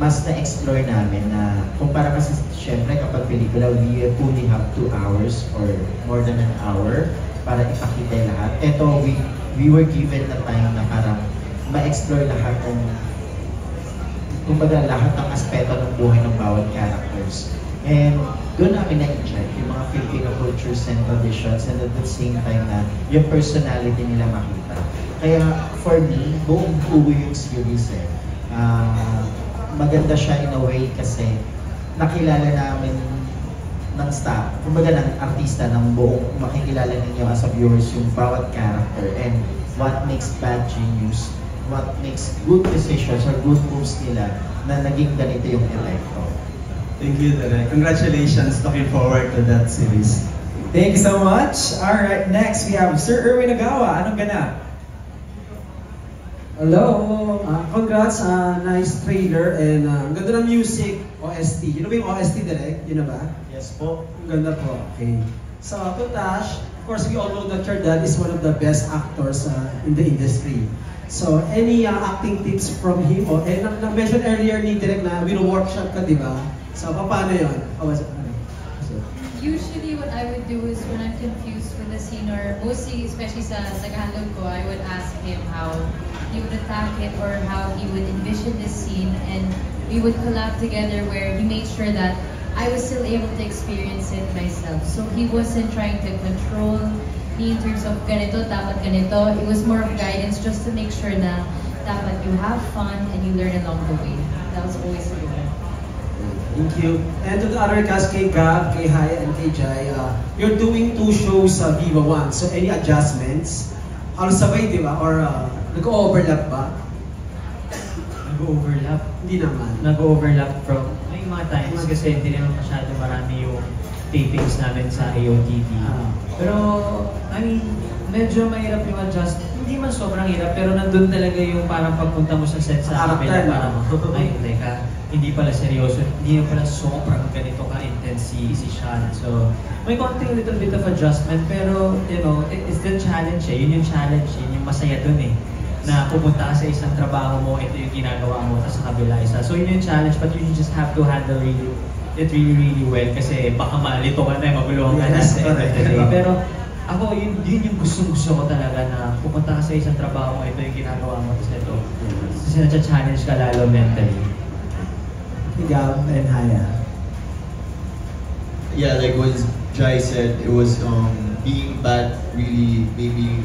mas na-explore namin na kumpara kasi syempre kapag pelikula, we only have 2 hours or more than an hour para ipakita lahat. Ito, we were given the time na parang ma-explore lahat ng kumbaga lahat ng aspeto ng buhay ng bawat characters. And doon namin na-enjoy yung mga Filipino cultures and traditions and at the same time na yung personality nila makita. Kaya for me, buong buo yung series maganda siya in a way kasi nakilala namin ng staff, kumbaga ng artista, ng buong makikilala ninyo as a viewers yung bawat character and what makes bad genius, what makes good decisions or good moves nila na naging ganito yung epekto. Thank you, Derek. Congratulations. Looking forward to that series. Thank you so much. Alright, next we have Sir Erwin Agawa. Anong ganap? Hello, congrats, nice trailer and ang ganda ng music, OST. You know ba yung OST, Direk? Yun na ba? Yes po. Ang ganda po, okay. So, to Tash, of course we all know that your dad is one of the best actors in the industry. So, any acting tips from him? O, na-mention earlier ni Direk na wino-workshop ka, di ba? So, paano yun? Usually what I would do is when I'm confused with a scene or mostly, especially sa Tagalog ko, I would ask him how he would attack it or how he would envision this scene, and we would collab together where he made sure that I was still able to experience it myself. So he wasn't trying to control me in terms of ganito, dapat ganito. It was more of guidance just to make sure na dapat you have fun and you learn along the way. That was always the goal. Thank you. And to the other cast, kay Gab, kay Haya, and kay Jai, you're doing 2 shows sa Viva One. So any adjustments? Halos sabay, di ba? Or nag-overlap ba? Nag-overlap? Hindi naman. Nag-overlap from, may mga times kasi hindi naman masyado marami yung tapings namin sa AOTV. Pero, I mean, medyo mahirap yung adjust. Hindi man sobrang hirap, pero nandun talaga yung parang pagpunta mo sa set sa kapila, parang, ay, teka, hindi pala seryoso, hindi pala sobrang ganito ka-intense si Sean. So, may konting little bit of adjustment, pero, you know, it's the challenge eh. Yun yung challenge, yun yung masaya dun eh. Na pupunta ka sa isang trabaho mo, ito yung ginagawa mo, tapos sa kabila isa. So, yun yung challenge, but you just have to handle it really well kasi baka malito ka na, maguluhan ka na sa end of the day. Pero, ako, yun yung gusto ko talaga na pupunta ka sa isang trabaho mo, ito yung ginagawa mo, tapos ito. Kasi na-challenge ka lalo mentally. Gab and Haya. Yeah, like what Jai said, it was being bad really made me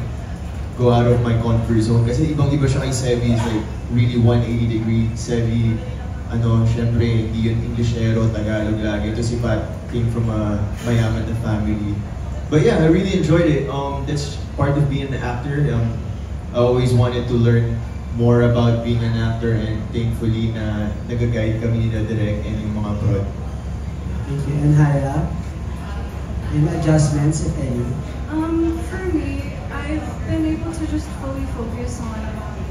go out of my comfort zone. Kasi ibang-iba siya kay Sevi, is like really 180-degree. Sevi, syempre, hindi yun Englishero, Tagalog lagi. Ito si Pat came from a mayaman na family. But yeah, I really enjoyed it. That's part of being an actor. I always wanted to learn more about being an actor, and thankfully na nag-guide kami ni Direk and yung mga prod. Thank you. And Haya? Any adjustments, if any? For me, I've been able to just fully focus on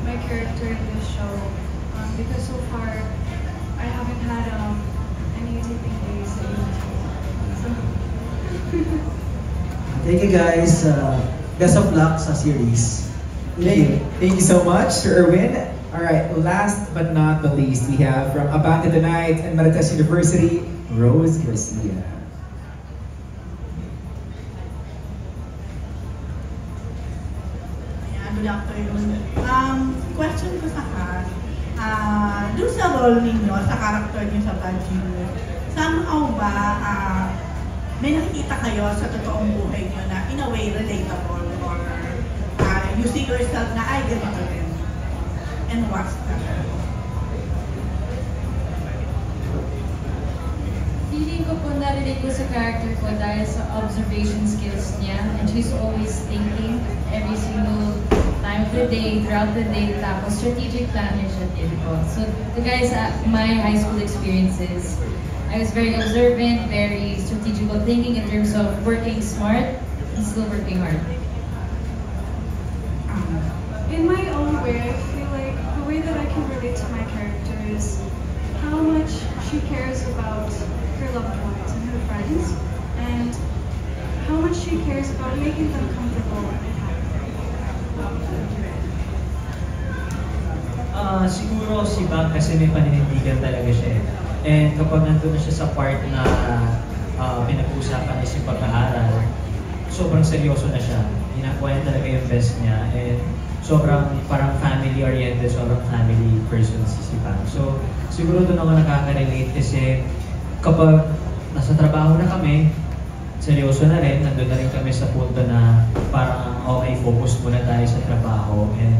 my character in this show because so far I haven't had any taping days. So. Thank you guys. Best of luck sa series. Thank you so much, Sir Erwin. Alright, last but not the least, we have from Abante the Night and Marites University, Rose Garcia. Good afternoon. Question ko sa cast, doon sa role ninyo, sa character niyo sa Bad Genius, somehow ba may nakikita kayo sa totoong buhay niyo na in a way relatable or you see yourself na ay ganito rin? And what's that? Feeling ko po narinig ko sa character ko dahil sa observation skills niya, and she's always thinking every single time of the day, throughout the day, tapos strategic planner siya din po. So the guys at my high school experiences, I was very observant, very strategical thinking in terms of working smart and still working hard. In my own way, I feel like the way that I can relate to my character is how much she cares about her loved ones and her friends, and how much she cares about making them comfortable and happy. Siguro si Bang kasi may paninindigan talaga siya. And kapag nandun na siya sa part na pinag-usapan niya si pag-aaral, sobrang seryoso na siya. Ginagawa niya talaga yung best niya. And sobrang parang family-oriented, sobrang family person si Bang. So siguro doon ako nakaka-relate kasi kapag nasa trabaho na kami, seryoso na rin, nandun na rin kami sa punto na parang okay, focus muna tayo sa trabaho. And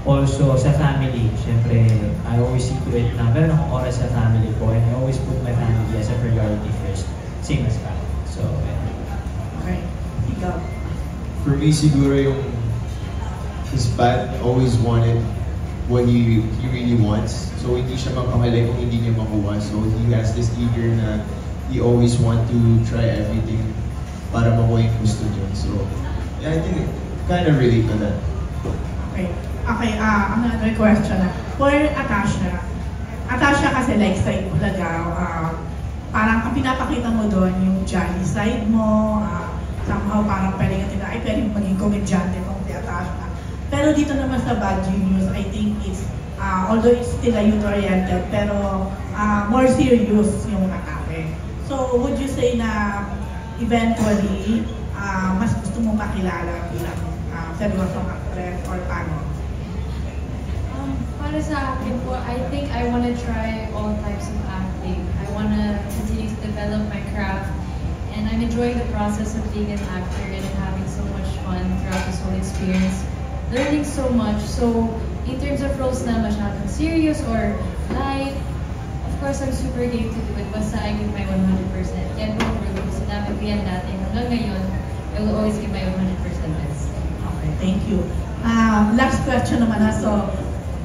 Also, sa family, syempre, I always see to it na meron akong oras sa family ko and I always put my family as a priority first. Same as ka. So, Okay. Ikaw. For me, siguro yung his dad always wanted what he really wants. So, hindi siya magpakalay kung hindi niya makuha. So, he has this eager na he always want to try everything para makuha yung gusto niya. So, yeah, I think kind of relate to that. Okay. Okay, another question. For Atasha. Atasha kasi like side Bulagaw, parang ang pinapakita mo doon yung jolly side mo, somehow parang pwede ka ay pwede maging komedyante kung si Atasha. Pero dito naman sa Bad Genius, I think it's, although it's still a youth-oriented, pero more serious yung atake. So, would you say na eventually, mas gusto mo makilala bilang seryosong actress or paano? Para sa akin po, I think I want to try all types of acting. I want to continue to develop my craft, and I'm enjoying the process of being an actor and having so much fun throughout this whole experience. Learning so much. So, in terms of roles na masyadong serious or light, of course, I'm super game to do it. Basta I give my 100%. Yan po, really, sinabi ko yan dati. Hanggang ngayon, I will always give my 100% best. Okay, thank you. Last question naman na, so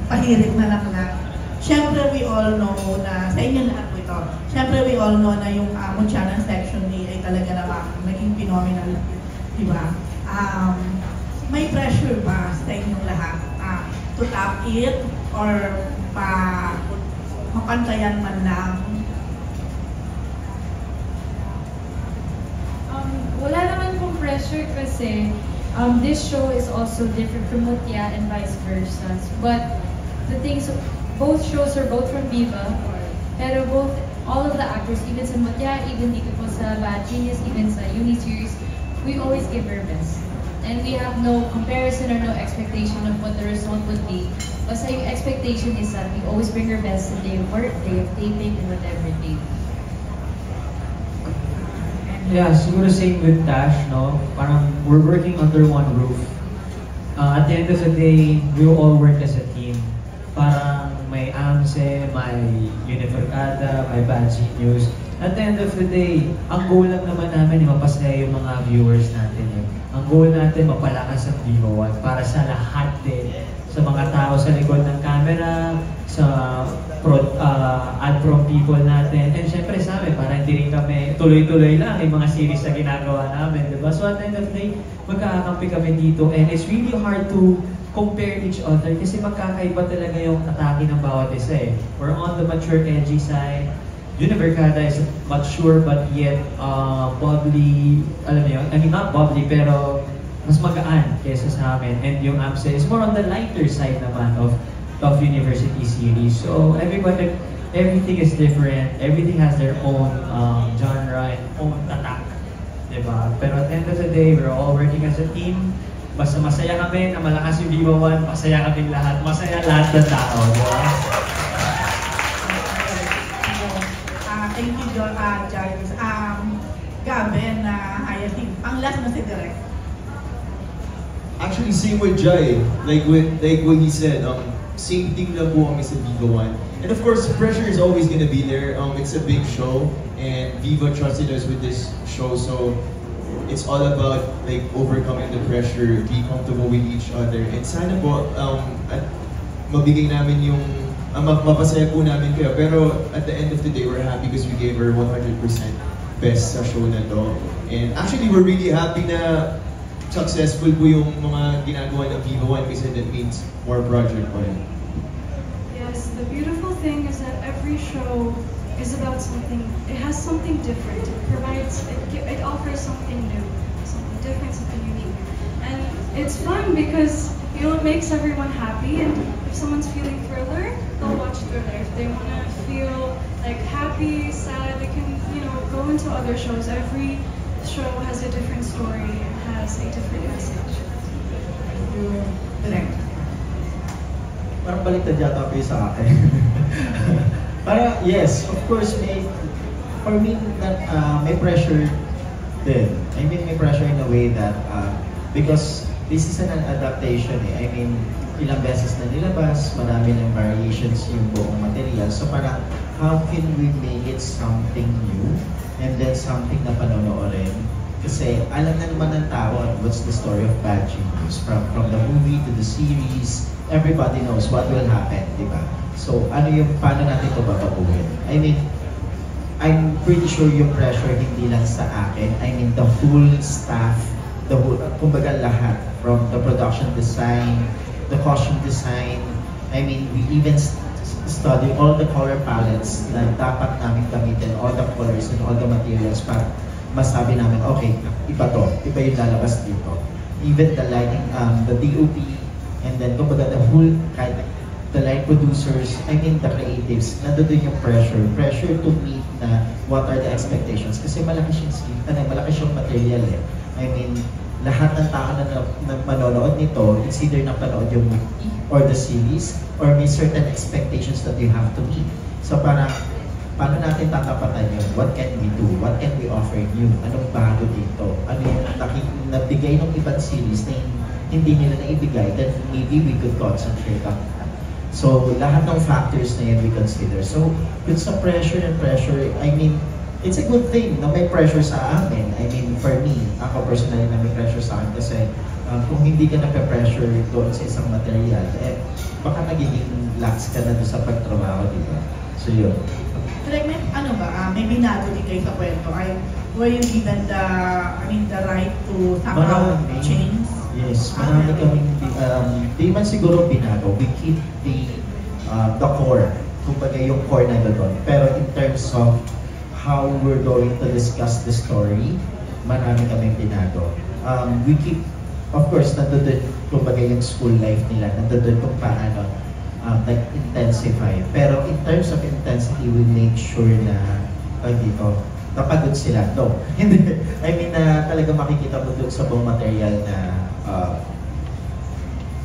pahirit na lang na. Siyempre, we all know na, sa inyo lahat po ito, siyempre, we all know na yung Mutyanan Section A ay talaga naman naging phenomenal, di ba? May pressure ba sa inyong lahat to top it or mapantayan man lang? Wala naman pong pressure kasi this show is also different from Mutya and vice versa. But the things, both shows are both from Viva, pero all of the actors, even sa Mutya, even dito po sa Bad Genius, even sa Uni-series, we always give our best. And we have no comparison or no expectation of what the result would be. Basta yung expectation is that we always bring our best the day of work, day of taping, and whatever day. yeah, siguro same with Tash, no? Parang we're working under one roof. At the end of the day, we all work as a team. Parang may AMSE, may Univercada, may Bad Genius. At the end of the day, ang goal lang naman namin ay mapasaya yung mga viewers natin. Ang goal natin, mapalakas ang Viva One para sa lahat din. Sa mga tao sa likod ng camera, sa ad-prom people natin, and syempre sa amin, para hindi rin kami tuloy-tuloy lang yung mga series na ginagawa namin, diba? So at the end of the day, magkakakampi kami dito, and it's really hard to compare each other kasi magkakaiba talaga yung atake ng bawat isa eh. We're on the mature, edgy side. Univercada is mature but yet bubbly, alam mo yun, I mean not bubbly pero mas magaan kesa sa amin. And yung AMSE is more on the lighter side naman of university series. So everything is different, everything has their own genre and own tatak, diba? Pero at the end of the day, we're all working as a team. Basta masaya kami na malakas yung Viva One, masaya kaming lahat, masaya lahat ng tao, diba? Thank you, Jarvis. Gaben, Hayating, ang last na si Direk. Actually, same with Jai. Like what he said, same thing lang po kami sa Viva One. And of course, pressure is always gonna be there. It's a big show, and Viva trusted us with this show, so it's all about like overcoming the pressure, be comfortable with each other, and sana po at mabigay namin yung mapasaya po namin kayo. Pero at the end of the day, we're happy because we gave her 100% best sa show na to. And actually, we're really happy na successful po yung mga ginagawa ng Viva One kasi that means more project po rin. Yes, the beautiful thing is that every show is about something, it has something different. It provides, it offers something new, something different, something unique. And it's fun because, you know, it makes everyone happy, and if someone's feeling Thriller, they'll watch Thriller. If they want to feel like happy, sad, they can, you know, go into other shows. Every show has a different story and has a different message. Direct. Parang baliktad yata po yung sa akin. Para yes, of course, for me, that may pressure din. I mean, may pressure in a way that, because this is an adaptation eh. I mean, ilang beses na nilabas, marami ng variations yung buong material. So parang, how can we make it something new and then something na panonoorin? Kasi alam na naman ng tao what's the story of Bad Genius. From the movie to the series, everybody knows what will happen, di ba? So paano natin ito babaguhin? I mean, I'm pretty sure yung pressure hindi lang sa akin. I mean, the whole staff, kumbaga lahat, from the production design, the costume design, I mean, we even study all the color palettes na dapat namin gamitin, all the colors and all the materials para masabi namin, okay, iba to, iba yung lalabas dito. Even the lighting, the DOP, and then kumbaga the whole, the light producers, I mean the creatives, nandun yung pressure to meet na what are the expectations. Kasi malaki siyang material eh. I mean, lahat ng tao na manonood nito, it's either napanood yung movie or the series, or may certain expectations that you have to meet. So parang, paano natin tatapatan yun? What can we do? What can we offer new? Anong bago dito? Ano yung nabigay ng ibang series na hindi nila naibigay, then maybe we could concentrate on that. So lahat ng factors na yun we consider. So with sa pressure, I mean, it's a good thing na may pressure sa amin. I mean, for me, ako personally na may pressure sa akin kasi kung hindi ka nape-pressure doon sa isang material, eh, baka nagiging lax ka na doon sa pagtrabaho, di ba? So yun. Like, may binago din kayo sa kwento. Were you given the right to somehow change? Yes, marami kaming, di man siguro binago. We keep the core, kumbaga yung core na doon. Pero in terms of how we're going to discuss the story, marami kaming binago. We keep, of course, nandun kumbaga yung school life nila, nandun kung paano intensify. Pero in terms of intensity, we make sure na dito, napagod sila. No, hindi. I mean, talaga makikita mo doon sa buong material na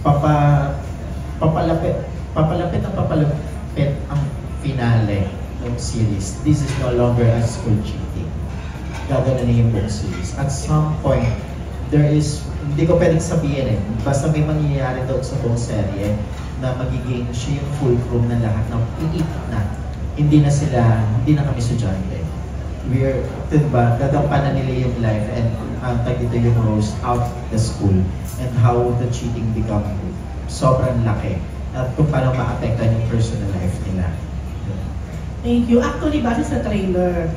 papalapit ang finale ng series. This is no longer a school cheating. Gagana na yung buong series. At some point, hindi ko pwedeng sabihin basta may mangyayari doon sa buong serye na magiging siya yung fulcrum ng lahat ng iikot na. Hindi na kami estudyante. We're, diba, gagampanan nila yung life and dito yung roast out the school and how the cheating become sobrang laki at kung paano ma-apektan yung personal life nila. Thank you. Actually, base sa trailer,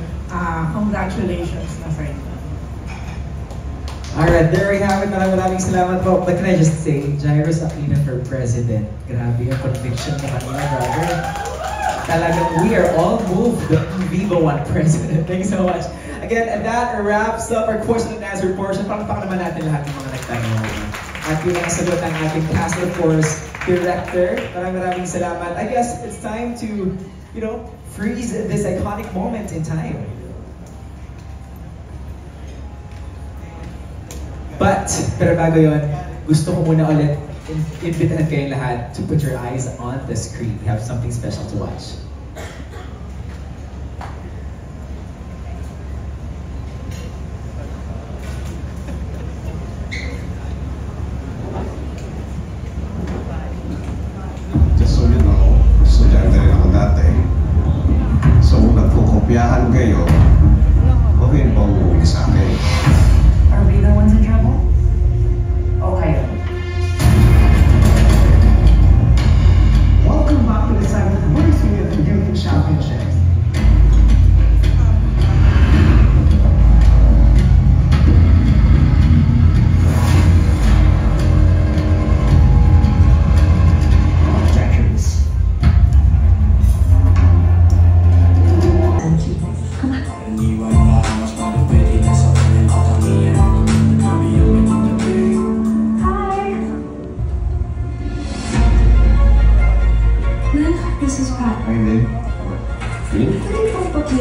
congratulations na sa inyo. Alright, there we have it. Maraming salamat po. But can I just say, Jairus Aquino for President. Grabe yung conviction na kanina, brother. Talagang we are all moved the Viva One President. Thank you so much. Again, and that wraps up our question and answer portion. Palakpakan naman natin lahat ng mga nagtanong. At yung nakasagot ang ating cast of course director. Maraming salamat. I guess it's time to, freeze this iconic moment in time. Pero bago yun, gusto ko muna ulit imbitahan kayong lahat to put your eyes on the screen. We have something special to watch. Just so you know, estudyante rin ako dati. So kung nagkukopyahan kayo, huwag kayong pauuwi sa akin. Are we the ones in trouble? Okay. Welcome back to the 7th World Series of Youth Championships.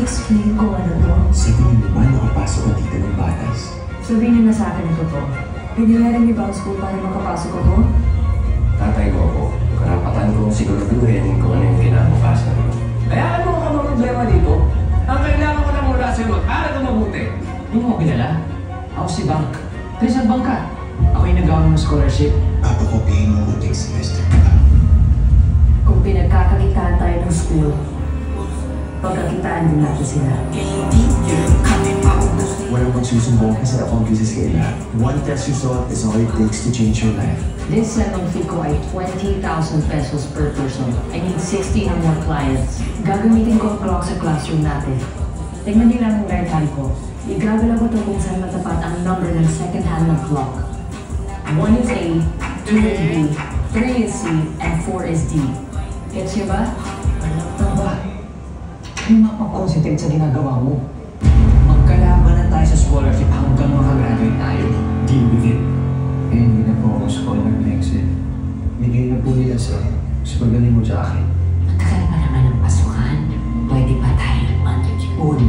Explain kung ano to. Sa tingin mo ba nakapasok ka dito ng batas? Sabihin na sa akin ito to. Pinilaran niyo ba ang school para makapasok ako? Tatay ko ako. Karapatan kong siguraduhin kung ano yung kinabukasan mo. Kaya ano ka mga problema dito? Ang kailangan ko lang mula sa'yo mag-aral ka mabuti. Hindi mo kilala? Ako si Bank. Pero saan Bank ka? Ako yung nagawa ng scholarship. Papakopihin mo uling si Mr. Kung pinagkakakitaan tayo ng school, pagkakitaan din natin sila. Walang magsusumbong kasi akong busy sa ila. One test result is all it takes to change your life. This settlement fee ko ay 20,000 pesos per person. I need 60 or more clients. Gagamitin ko ang clock sa classroom natin. Tingnan niyo lang ang diary ko. Igagalaw ko ito kung saan matapat ang number ng second hand ng clock. 1 is A, 2 is B, 3 is C, and 4 is D. Gets you ba? Alam ba? Hindi mapag-concentrate sa ginagawa mo. Magkalaban na tayo sa scholarship hanggang makagraduate tayo. Deal with it. Eh, hindi na po ako scholar next eh. Bigay na po nila sa pagaling mo sa akin. Matagal pa naman ang pasukan. Pwede pa tayo nagmantipon.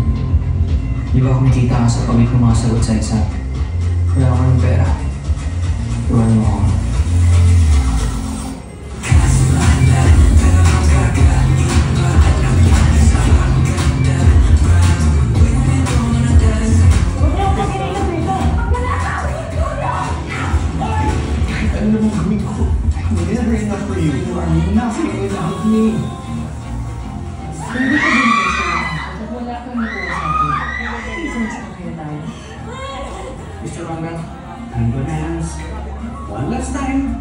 Di ba kumikita ka sa pagit ng mga sagot sa exam? Wala ka ng pera. Iwan mo ako. Ano naman gawin ko? Never enough for you. You are nothing without me. Hindi ka din kasi at wala kang nakuha sa akin. Reasons na kaya tayo. Mr. Ranga, I'm gonna ask one last time.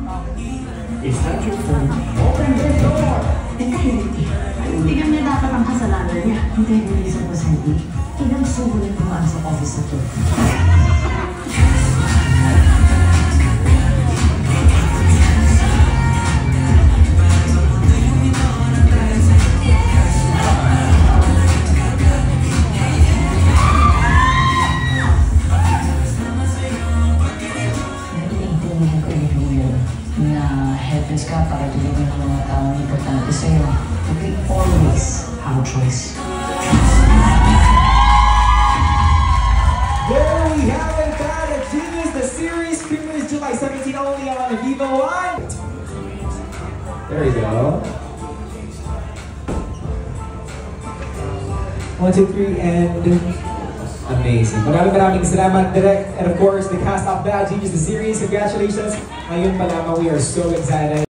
Is that your phone? Open the door! Hindi kami dapat ang kasalanan niya. Hindi hindi sa pasanti. Ilang sugo na tumaan sa office na to. Na helpless ka para tulungan ng mga taong importante sa'yo. But we always have a choice. There we have it, Bad at Genius. The series premieres July 17 only on Viva One. There you go. 1, 2, 3, and amazing. Maraming salamat, Direk. And of course, the cast of Bad Genius, the series. Congratulations. Ngayon pa lamang, we are so excited.